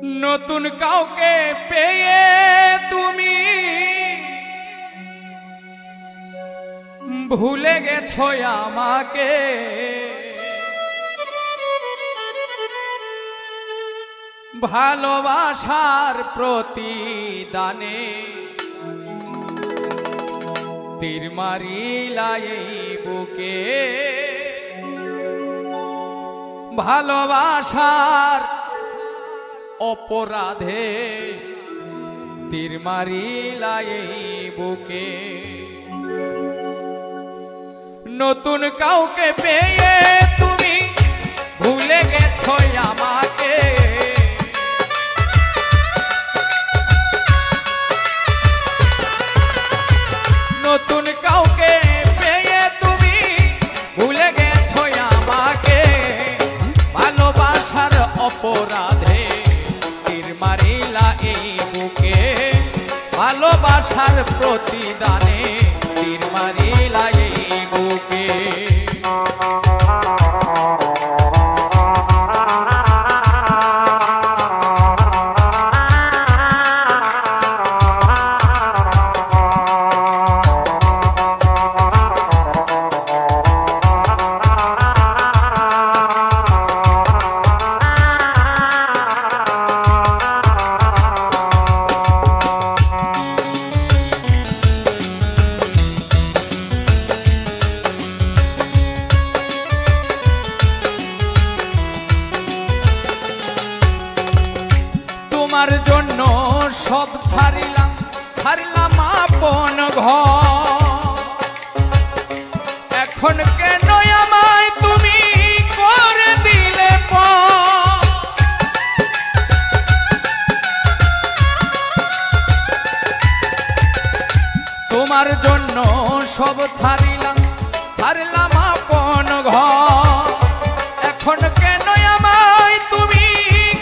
নতুন কাউকে পেয়ে তুমি ভুলে গেছো আমাকে, ভালোবাসার প্রতিদানে তীর মারিলা এই বুকে, ভালোবাসার অপরাধে তীর মারিলা এই বুকে। নতুন কাউকে পেয়ে তুমি ভুলে গেছো আমাকে, নতুন কাউকে পেয়ে তুমি ভুলে গেছো আমাকে, ভালোবাসার অপরাধে তীর মারিলা এই বুকে, ভালোবাসার প্রতিদানে তীর মারিলা এই বুকে। তোমার জন্য সব ছাড়িলাম, ছাড়লাম আপন ঘর, এখন কেন আমায় তুমি করে দিলে পর? তোমার জন্য সব ছাড়িলাম, ছাড়লাম আপন ঘর, এখন কেন আমায় তুমি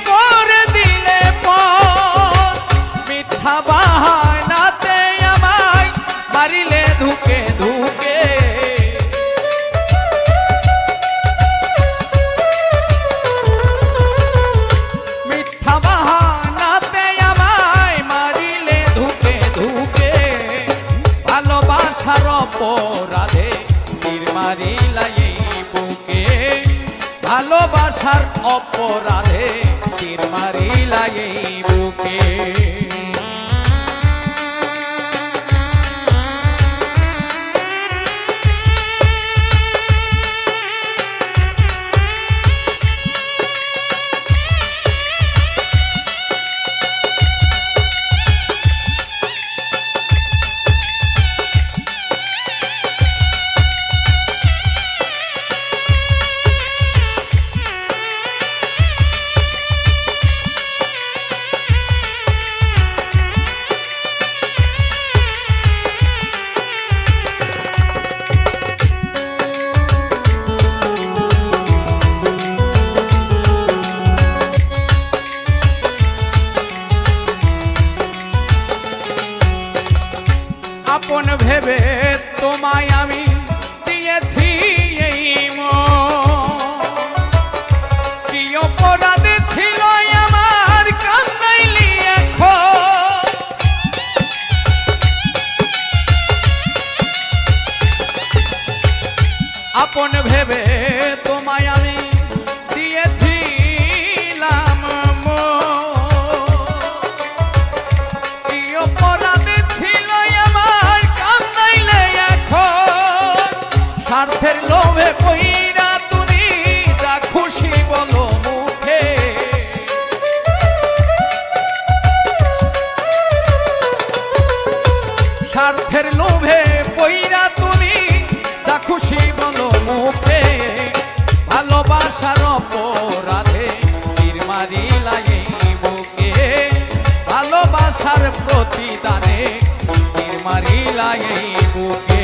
করে দিলে পর? মিথ্যা বাহানাতে আমায় মারিলে ধুকে ধুকে, মিথ্যা বাহানাতে আমায় মারিলে ধুকে ধুকে, ভালোবাসার অপরাধে তীর মারিলা এই বুকে, ভালোবাসার অপরাধে তীর মারিলা এই বুকে। আপন ভেবে তোমায় আমি দিয়েছি এই মন, কি অপরাধ ছিল আমার কান্দাইলি এখন? আপন ভেবে তোমায় আমি দিয়েছিলাম মন, কি অপরাধ ছিল আমার কান্দাইলে এখন? স্বার্থের লোভে পইরা তুমি যা খুশি বলো মুখে, স্বার্থের লোভে পইরা তুমি যা খুশি বলো মুখে, ভালোবাসার অপরাধে তীর মারিলা এই বুকে, ভালোবাসার প্রতিদানে তীর মারিলা এই বুকে।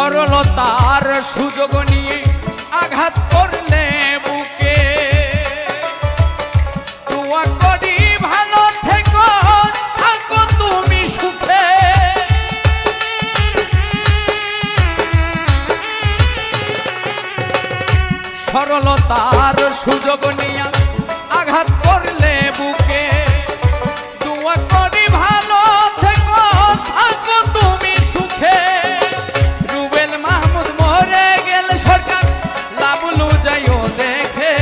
সরলতার সুযোগ নিয়ে আঘাত করলে বুকে দোয়া করি ভালো থেকো থাকো তুমি সুখে সরলতার সুযোগ নিয়ে আঘাত করলে বুকে দোয়া করি ভালো থেকো থাকো তুমি সুখে রুবেল মাহমুদ মরে গেল সরকার লাবলু যাইও দেখে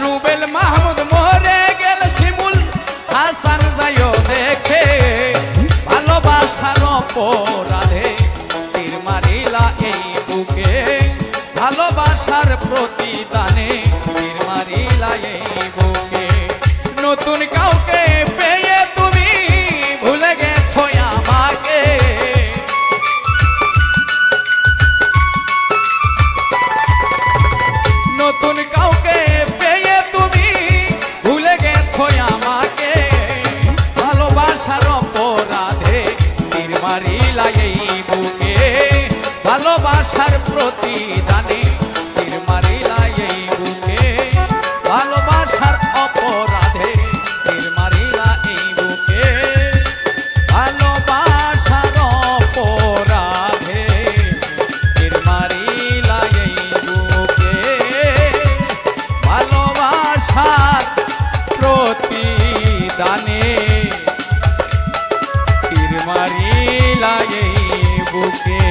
রুবেল মাহমুদ মরে গেল শিমুল হাসান যাইও দেখে ভালোবাসার অপরাধে তীর মারিলা এই বুকে ভালোবাসার প্রতিদানে তীর মারিলা এই বুকে নতুন কাউকে পেয়ে তুমি ভুলে গেছো আমাকে নতুন কাউকে পেয়ে তুমি ভুলে গেছো আমাকে ভালোবাসার অপরাধে তীর মারিলা এই বুকে ভালোবাসার প্রতিদানে তীর মারিলা এই বুকে ভালোবাসার অপরাধে তীর মারিলা এই বুকে ভালোবাসার অপরাধে তীর মারিলা এই বুকে ভালোবাসার প্রতিদানে তীর মারিলা এই বুকে